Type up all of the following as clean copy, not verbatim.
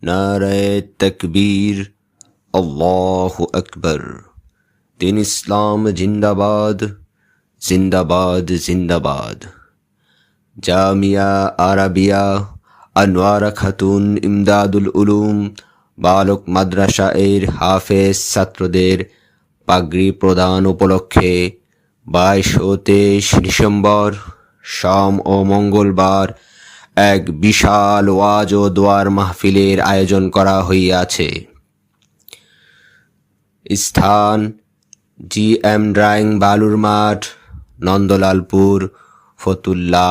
নারায়ে তাকবীর, আল্লাহু আকবার। দিন ইসলাম জিন্দাবাদ, জিন্দাবাদ জিন্দাবাদ। জামিয়া আরাবিয়া আনোয়ারা খাতুন ইমদাদুল উলুম বালক মাদ্রাসা এর হাফেজ ছাত্রদের পাগড়ি প্রদান উপলক্ষে 22 ও 23 ডিসেম্বর সোম ও মঙ্গলবার এক বিশাল ওয়াজ ও দোয়ার মাহফিলের আয়োজন করা হইয়াছে। স্থান GM ড্রাইং বালুর মাঠ, নন্দলালপুর, ফতুল্লা,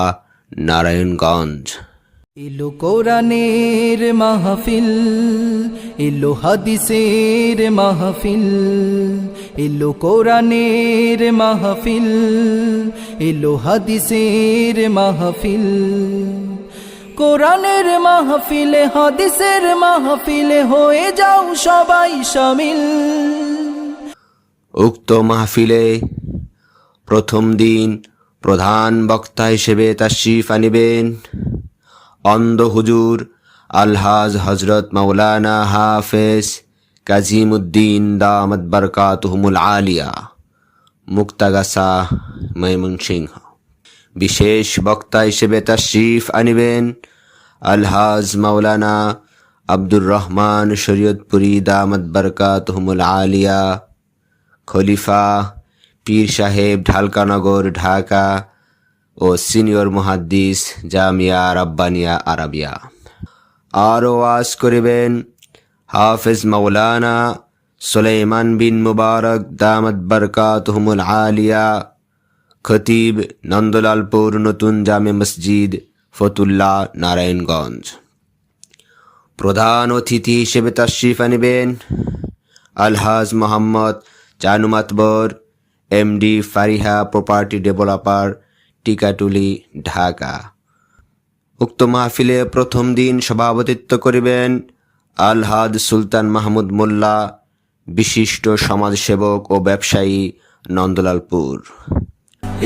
নারায়ণগঞ্জ। এলো কোরআনের মাহফিল, এলো হাদিসের মাহফিল, এলো কোরআনের মাহফিল, এলো হাদিসের মাহফিল। কোরআনের মাহফিলে হাদিসের মাহফিলে হয়ে যাও সবাই শামিল। উক্ত মাহফিলে প্রথম দিন প্রধান বক্তা হিসেবে তাশরিফ আনিবেন অন্ধ হুজুর আলহাজ হজরত মাওলানা হাফেজ কাজিমউদ্দিন দামাত বরকাতুহুমুল আলিয়া, মুক্তাগাছা, ময়মনসিংহ। বিশেষ বক্তা হিসেবে তাশরিফ আনিবেন আলহাজ মাওলানা আব্দুর রহমান শরীয়তপুরী দামাত বরকাতুহুমুল আলিয়া, খলিফা পীর সাহেব ঢালকানগর, ঢাকা ও সিনিয়র মুহাদ্দিস জামিয়া রাব্বানিয়া আরাবিয়া। আরও ওয়াজ করিবেন হাফেজ মাওলানা সুলাইমান বিন মুবারক দামাত বরকাতুহুমুল আলিয়া, খতিব নন্দলালপুর নতুন জামে মসজিদ, ফতুল্লা, নারায়ণগঞ্জ। প্রধান অতিথি হিসেবে তাশরিফ আনিবেন আলহাজ মোহাম্মদ চানু Matbar, MD Fariha property developer, Tikatuli, Dhaka. উক্ত মাহফিলে প্রথম দিন সভাপতিত্ব করিবেন আলহাজ সুলতান মাহমুদ মোল্লা, বিশিষ্ট সমাজসেবক ও ব্যবসায়ী, নন্দলালপুর।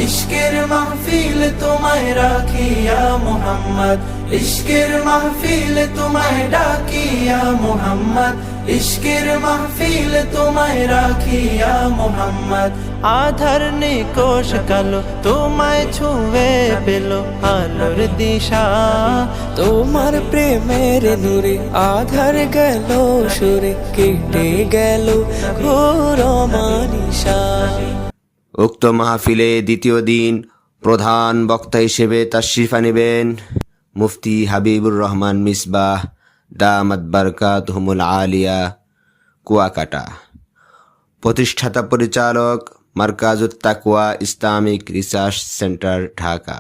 ইশকের মাহফিল তোমায় রাখিয়া মুহাম্মদ, ইশকের মাহফিল তোমায় ডাকিয়া মুহাম্মদ, ইশকের মাহফিল তোমায় রাখিয়া মুহাম্মদ। আধার নিকোশ কালো তোমায় ছুঁয়ে পেল আলোর দিশা, তোমার প্রেমের নূরে আধার গেল সুরে কেটে গেল ঘোর মানিশা। উক্ত মাহফিলে দ্বিতীয় দিন প্রধান বক্তা হিসেবে তাশরিফ আনিবেন মুফতি হাবিবুর রহমান মিসবাহ দামাত বরকাতুহুমুল আলিয়া, কুয়াকাটা। প্রতিষ্ঠাতা পরিচালক মারকাজুত তাকওয়া ইসলামিক রিসার্চ সেন্টার, ঢাকা।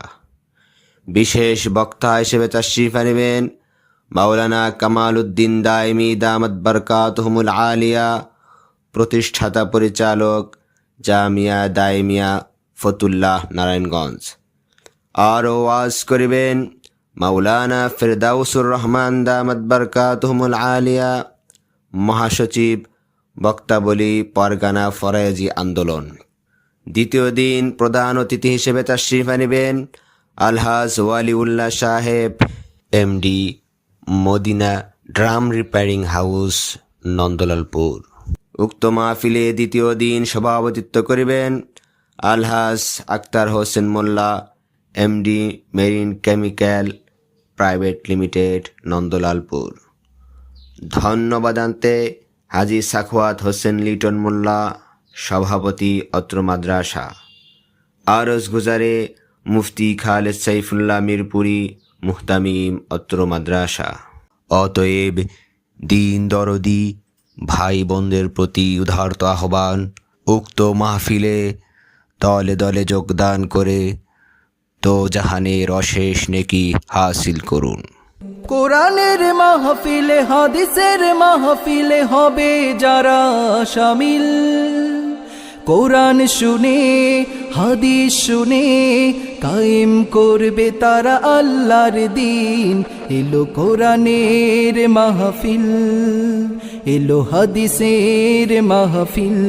বিশেষ বক্তা হিসেবে তাশরিফ আনিবেন মাওলানা কামাল উদ্দিন দাইমি দামাত বরকাতুহুমুল আলিয়া, প্রতিষ্ঠাতা পরিচালক জামিয়া দাইমিয়া, ফতুল্লাহ, নারায়ণগঞ্জ। আরও ওয়াজ করিবেন মাওলানা ফিরদাউসুর রহমান দামাত বরকাতুহুমুল আলিয়া, মহাসচিব বক্তাবলী পরগানা ফরায়েজি আন্দোলন। দ্বিতীয় দিন প্রধান অতিথি হিসেবে তাশরিফ আনিবেন আলহাজ ওয়ালিউল্লাহ সাহেব, MD Madina drum repairing house, Nandalalpur. উক্ত মাহফিলে দ্বিতীয় দিন সভাপতিত্ব করিবেন আলহাজ Akhtar Hossain Molla, MD marine chemical private limited, Nandalalpur. ধন্যবাদান্তে হাজী সাখওয়াত হোসেন লিটন মোল্লা, সভাপতি, অত্র মাদ্রাসা। আরজ গুজারে মুফতি খালেদ সাইফুল্লাহ মিরপুরি, মুহতামিম, অত্র মাদ্রাসা। অতএব দিন দরদি ভাই বোনদের প্রতি উদারত আহ্বান, উক্ত মাহফিলে দলে দলে যোগদান করে তো জাহানের অশেষ নেকি হাসিল করুন। কোরআনের মাহফিলে হাদিসের মাহফিলে হবে যারা শামিল, কোরআন শুনে হাদিস শুনে কায়েম করবে তারা আল্লাহর দ্বীন। এলো কোরআনের মাহফিল, এলো হাদিসের মাহফিল।